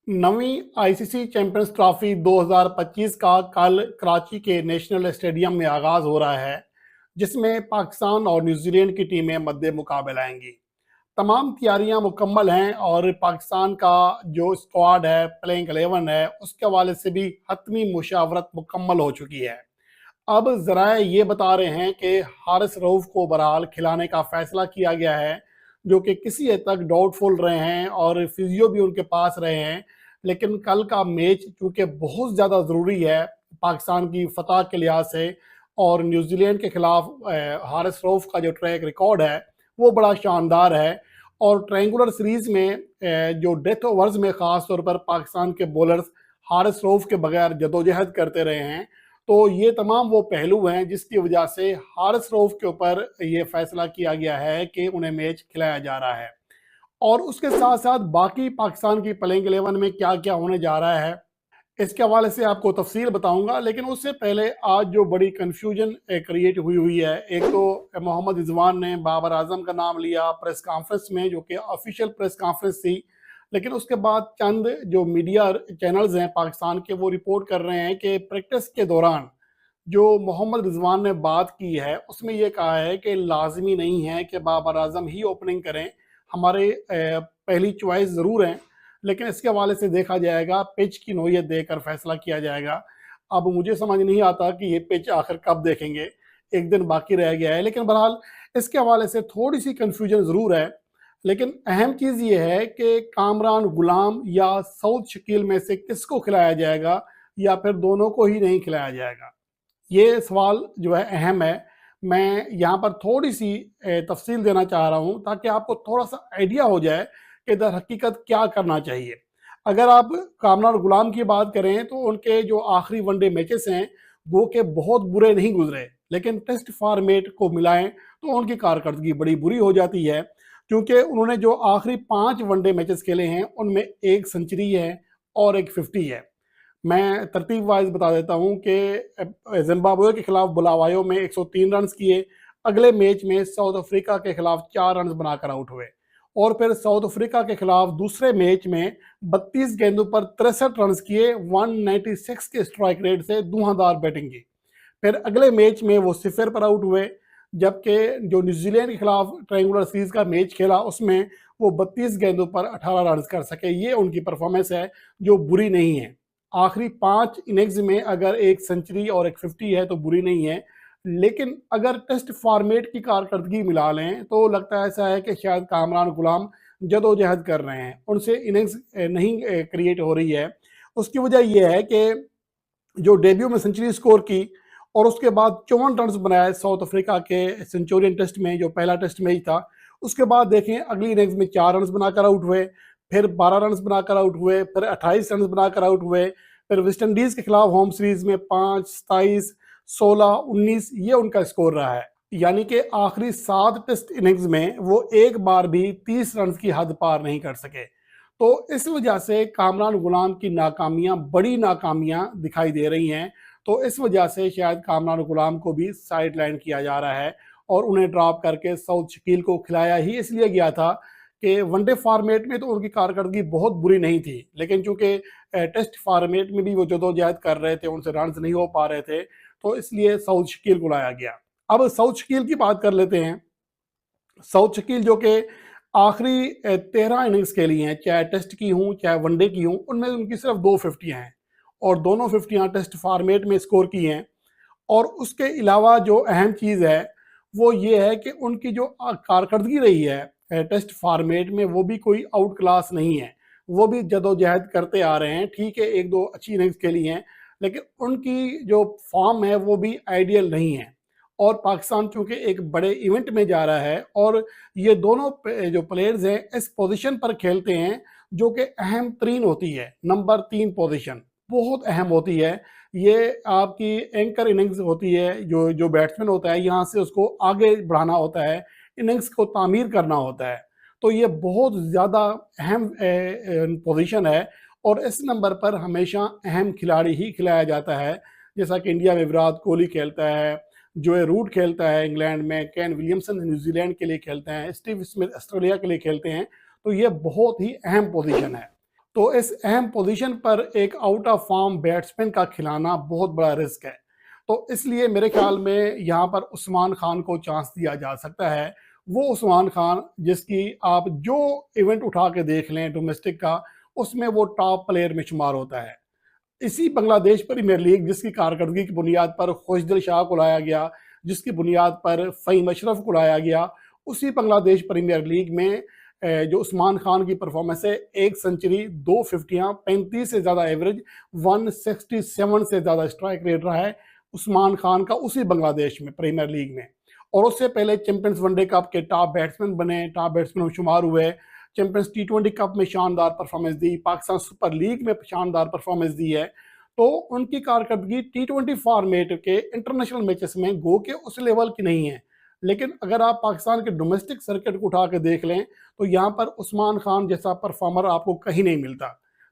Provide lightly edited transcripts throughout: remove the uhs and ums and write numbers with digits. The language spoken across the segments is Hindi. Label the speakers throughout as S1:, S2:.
S1: नवीं आईसीसी चैंपियंस ट्रॉफी 2025 का कल कराची के नेशनल स्टेडियम में आगाज हो रहा है, जिसमें पाकिस्तान और न्यूजीलैंड की टीमें मद्दे मुकाबले आएंगी। तमाम तैयारियां मुकम्मल हैं और पाकिस्तान का जो स्क्वाड है, प्लेइंग 11 है, उसके हवाले से भी हतमी मुशावरत मुकम्मल हो चुकी है। अब ज़राए ये बता रहे हैं कि हारिस रऊफ को बहरहाल खिलाने का फैसला किया गया है, जो कि किसी हद तक डाउटफुल रहे हैं और फिजियो भी उनके पास रहे हैं। लेकिन कल का मैच चूँकि बहुत ज़्यादा ज़रूरी है पाकिस्तान की फतह के लिहाज से, और न्यूजीलैंड के खिलाफ हारिस रऊफ का जो ट्रैक रिकॉर्ड है वो बड़ा शानदार है। और ट्रायंगुलर सीरीज़ में जो डेथ ओवर्स में ख़ास तौर पर पाकिस्तान के बॉलर्स हारिस रऊफ के बगैर जदोजहद करते रहे हैं। तो ये तमाम वो पहलू हैं जिसकी वजह से हारिस रऊफ के ऊपर ये फैसला किया गया है कि उन्हें मैच खिलाया जा रहा है। और उसके साथ साथ बाकी पाकिस्तान की प्लेइंग 11 में क्या क्या होने जा रहा है, इसके हवाले से आपको तफसील बताऊंगा। लेकिन उससे पहले आज जो बड़ी कन्फ्यूजन क्रिएट हुई हुई है, एक तो मोहम्मद रिजवान ने बाबर आजम का नाम लिया प्रेस कॉन्फ्रेंस में, जो कि ऑफिशियल प्रेस कॉन्फ्रेंस थी। लेकिन उसके बाद चंद जो मीडिया चैनल्स हैं पाकिस्तान के, वो रिपोर्ट कर रहे हैं कि प्रैक्टिस के दौरान जो मोहम्मद रिजवान ने बात की है उसमें ये कहा है कि लाजमी नहीं है कि बाबर आजम ही ओपनिंग करें, हमारे पहली चॉइस ज़रूर हैं, लेकिन इसके हवाले से देखा जाएगा, पिच की नौयत देकर फैसला किया जाएगा। अब मुझे समझ नहीं आता कि ये पिच आखिर कब देखेंगे, एक दिन बाकी रह गया है। लेकिन बहरहाल इसके हवाले से थोड़ी सी कन्फ्यूजन ज़रूर है। लेकिन अहम चीज़ ये है कि कामरान गुलाम या सऊद शकील में से किसको खिलाया जाएगा, या फिर दोनों को ही नहीं खिलाया जाएगा। ये सवाल जो है अहम है। मैं यहाँ पर थोड़ी सी तफसील देना चाह रहा हूँ ताकि आपको थोड़ा सा आइडिया हो जाए कि दर हकीकत क्या करना चाहिए। अगर आप कामरान गुलाम की बात करें तो उनके जो आखिरी वनडे मैचेस हैं वो के बहुत बुरे नहीं गुजरे, लेकिन टेस्ट फॉर्मेट को मिलाएं तो उनकी कारकर्दगी बड़ी बुरी हो जाती है, क्योंकि उन्होंने जो आखिरी 5 वनडे मैचेस खेले हैं उनमें एक सेंचुरी है और एक 50 है। मैं तरतीब वाइज बता देता हूं कि जिम्बाब्वे के खिलाफ बुलावायो में 103 रन किए, अगले मैच में साउथ अफ्रीका के खिलाफ 4 रन बनाकर आउट हुए, और फिर साउथ अफ्रीका के खिलाफ दूसरे मैच में 32 गेंदों पर 63 रन किए, 196 के स्ट्राइक रेट से धुआंधार बैटिंग की। फिर अगले मैच में वो सिफर पर आउट हुए, जबकि जो न्यूजीलैंड के खिलाफ ट्रायंगुलर सीरीज का मैच खेला उसमें वो 32 गेंदों पर 18 रन कर सके। ये उनकी परफॉर्मेंस है जो बुरी नहीं है। आखिरी 5 इनिंग्स में अगर एक सेंचुरी और एक 50 है तो बुरी नहीं है। लेकिन अगर टेस्ट फॉर्मेट की कारकर्दगी मिला लें तो लगता है ऐसा है कि शायद कामरान गुलाम जदोजहद कर रहे हैं, उनसे इनिंग्स नहीं क्रिएट हो रही है। उसकी वजह यह है कि जो डेब्यू में सेंचुरी स्कोर की और उसके बाद 54 रन बनाए साउथ अफ्रीका के सेंचुरियन टेस्ट में, जो पहला टेस्ट मैच था। उसके बाद देखें अगली इनिंग्स में 4 रन बनाकर आउट हुए, फिर 12 रन बनाकर आउट हुए, फिर 28 रन बनाकर आउट हुए, फिर वेस्ट इंडीज के खिलाफ होम सीरीज में 5, 27, 16, 19 ये उनका स्कोर रहा है। यानी कि आखिरी 7 टेस्ट इनिंग्स में वो एक बार भी 30 रन की हद पार नहीं कर सके। तो इस वजह से कामरान गुलाम की नाकामियां, बड़ी नाकामियां दिखाई दे रही हैं। तो इस वजह से शायद कामरान गुलाम को भी साइड लाइन किया जा रहा है और उन्हें ड्रॉप करके सऊद शकील को खिलाया ही इसलिए गया था कि वनडे फॉर्मेट में तो उनकी कारकर्दगी बहुत बुरी नहीं थी, लेकिन चूंकि टेस्ट फॉर्मेट में भी वो जदोजहद कर रहे थे, उनसे रन नहीं हो पा रहे थे, तो इसलिए सऊद शकील को लाया गया। अब सऊद शकील की बात कर लेते हैं। सऊद शकील जो कि आखिरी 13 इनिंग्स खेली हैं, चाहे टेस्ट की हूँ चाहे वनडे की हूँ, उनमें उनकी सिर्फ 2 फिफ्टियाँ हैं और दोनों फिफ्टियाँ टेस्ट फॉर्मेट में स्कोर की हैं। और उसके अलावा जो अहम चीज़ है वो ये है कि उनकी जो कारकर्दगी रही है टेस्ट फॉर्मेट में, वो भी कोई आउट क्लास नहीं है। वो भी जदोजहद करते आ रहे हैं। ठीक है, एक दो अच्छी इनिंग्स खेली हैं, लेकिन उनकी जो फॉर्म है वो भी आइडियल नहीं है। और पाकिस्तान चूंकि एक बड़े इवेंट में जा रहा है और ये दोनों जो प्लेयर्स हैं इस पोजीशन पर खेलते हैं जो कि अहम तरीन होती है। नंबर 3 पोजीशन बहुत अहम होती है। ये आपकी एंकर इनिंग्स होती है, जो जो बैट्समैन होता है यहाँ से उसको आगे बढ़ाना होता है, इनिंग्स को तामीर करना होता है। तो ये बहुत ज़्यादा अहम पोजीशन है और इस नंबर पर हमेशा अहम खिलाड़ी ही खिलाया जाता है। जैसा कि इंडिया में विराट कोहली खेलता है, जोए रूट खेलता है इंग्लैंड में, केन विलियमसन न्यूजीलैंड के लिए खेलते हैं, स्टीव स्मिथ ऑस्ट्रेलिया के लिए खेलते हैं। तो ये बहुत ही अहम पोजीशन है। तो इस अहम पोजीशन पर एक आउट ऑफ फॉर्म बैट्समैन का खिलाना बहुत बड़ा रिस्क है। तो इसलिए मेरे ख्याल में यहाँ पर उस्मान खान को चांस दिया जा सकता है। वो उस्मान खान जिसकी आप जो इवेंट उठा के देख लें डोमेस्टिक का, उसमें वो टॉप प्लेयर में शुमार होता है। इसी बांग्लादेश प्रीमियर लीग जिसकी कारकर्दगी की बुनियाद पर खुशदिल शाह को लाया गया, जिसकी बुनियाद पर फ़हीम अशरफ को लाया गया, उसी बांग्लादेश प्रीमियर लीग में जो उस्मान खान की परफॉर्मेंस है, 1 सेंचुरी, 2 फिफ्टियाँ, 35 से ज़्यादा एवरेज, 167 से ज़्यादा स्ट्राइक रेट रहा है उस्मान खान का उसी बांग्लादेश में प्रीमियर लीग में। और उससे पहले चैंपियंस वनडे कप के टॉप बैट्समैन बने, टॉप बैट्समैन में शुमार हुए, चैंपियंस टी20 कप में शानदार परफॉर्मेंस दी, पाकिस्तान सुपर लीग में शानदार परफॉर्मेंस दी है। तो उनकी कारकर्दगी टी20 फॉर्मेट के इंटरनेशनल मैचेस में गो के उस लेवल की नहीं है। लेकिन अगर आप पाकिस्तान के डोमेस्टिक सर्किट को उठा के देख लें तो यहाँ पर उस्मान खान जैसा परफॉर्मर आपको कहीं नहीं मिलता।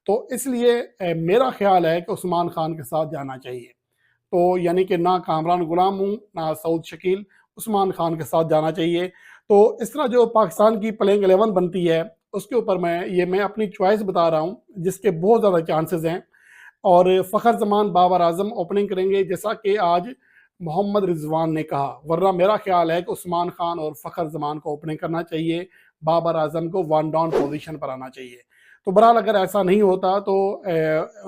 S1: तो इसलिए मेरा ख्याल है कि उस्मान खान के साथ जाना चाहिए। तो यानी कि ना कामरान गुलाम हूँ ना सऊद शकील, उस्मान खान के साथ जाना चाहिए। तो इस तरह जो पाकिस्तान की प्लेइंग 11 बनती है उसके ऊपर मैं अपनी चॉइस बता रहा हूँ जिसके बहुत ज़्यादा चांसेस हैं। और फ़खर जमान बाबर आजम ओपनिंग करेंगे जैसा कि आज मोहम्मद रिजवान ने कहा, वरना मेरा ख्याल है कि उस्मान खान और फ़खर जमान को ओपनिंग करना चाहिए, बाबर आजम को वन डाउन पोजीशन पर आना चाहिए। तो बहरहाल अगर ऐसा नहीं होता तो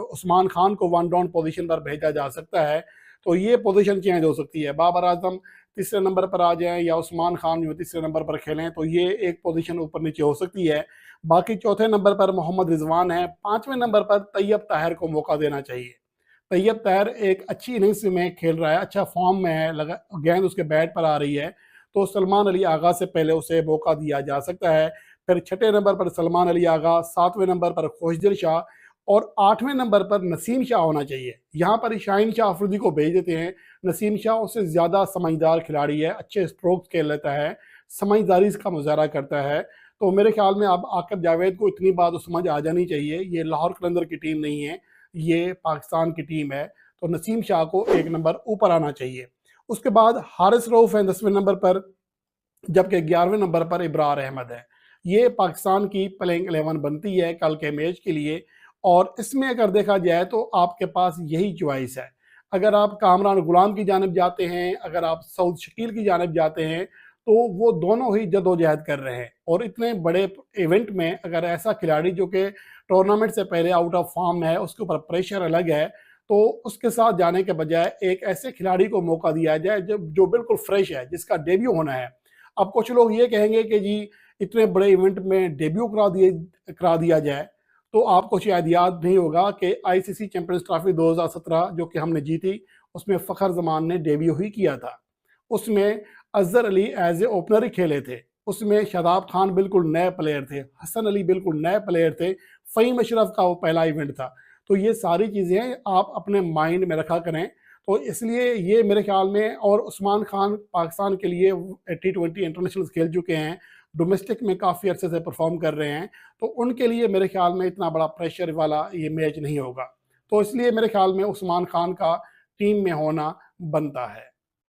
S1: उस्मान खान को वन डाउन पोजीशन पर भेजा जा सकता है। तो ये पोजीशन चेंज हो सकती है, बाबर आजम तीसरे नंबर पर आ जाएं या उस्मान खान जो तीसरे नंबर पर खेलें, तो ये एक पोजीशन ऊपर नीचे हो सकती है। बाकी चौथे नंबर पर मोहम्मद रिजवान है, पाँचवें नंबर पर तैयब ताहिर को मौका देना चाहिए। तैयब ताहिर एक अच्छी इनिंग्स में खेल रहा है, अच्छा फॉर्म में है, लगा गेंद उसके बैट पर आ रही है, तो सलमान अली आगा से पहले उसे मौका दिया जा सकता है। फिर छठे नंबर पर सलमान अली आगा, सातवें नंबर पर खुशदिल शाह और आठवें नंबर पर नसीम शाह होना चाहिए। यहाँ पर शाहीन शाह अफरीदी को भेज देते हैं। नसीम शाह उससे ज़्यादा समझदार खिलाड़ी है, अच्छे स्ट्रोक्स खेल लेता है, समझदारी का मुजाहरा करता है। तो मेरे ख्याल में अब आकिब जावेद को इतनी बात समझ आ जानी चाहिए, ये लाहौर कलंदर की टीम नहीं है, ये पाकिस्तान की टीम है। तो नसीम शाह को एक नंबर ऊपर आना चाहिए। उसके बाद हारिस रऊफ है 10वें नंबर पर, जबकि 11वें नंबर पर इब्रार अहमद है। ये पाकिस्तान की प्लेइंग 11 बनती है कल के मैच के लिए। और इसमें अगर देखा जाए तो आपके पास यही चॉइस है। अगर आप कामरान गुलाम की जानिब जाते हैं, अगर आप सऊद शकील की जानिब जाते हैं, तो वो दोनों ही जदोजहद कर रहे हैं। और इतने बड़े इवेंट में अगर ऐसा खिलाड़ी जो कि टूर्नामेंट से पहले आउट ऑफ फॉर्म है, उसके ऊपर प्रेशर अलग है, तो उसके साथ जाने के बजाय एक ऐसे खिलाड़ी को मौका दिया जाए जो बिल्कुल फ्रेश है, जिसका डेब्यू होना है। अब कुछ लोग ये कहेंगे कि जी इतने बड़े इवेंट में डेब्यू करा दिया जाए, तो आपको शायद याद नहीं होगा कि आईसीसी चैंपियंस ट्रॉफी 2017 जो कि हमने जीती, उसमें फ़खर जमान ने डेब्यू ही किया था। उसमें Azhar Ali as a opener ही खेले थे, उसमें शादाब खान बिल्कुल नए प्लेयर थे, हसन अली बिल्कुल नए प्लेयर थे, फ़हीम अशरफ का वो पहला इवेंट था। तो ये सारी चीज़ें आप अपने माइंड में रखा करें। तो इसलिए ये मेरे ख्याल में, और उस्मान खान पाकिस्तान के लिए T20 इंटरनेशनल खेल चुके हैं, डोमेस्टिक में काफ़ी अरसे से परफॉर्म कर रहे हैं, तो उनके लिए मेरे ख्याल में इतना बड़ा प्रेशर वाला ये मैच नहीं होगा। तो इसलिए मेरे ख्याल में उस्मान खान का टीम में होना बनता है।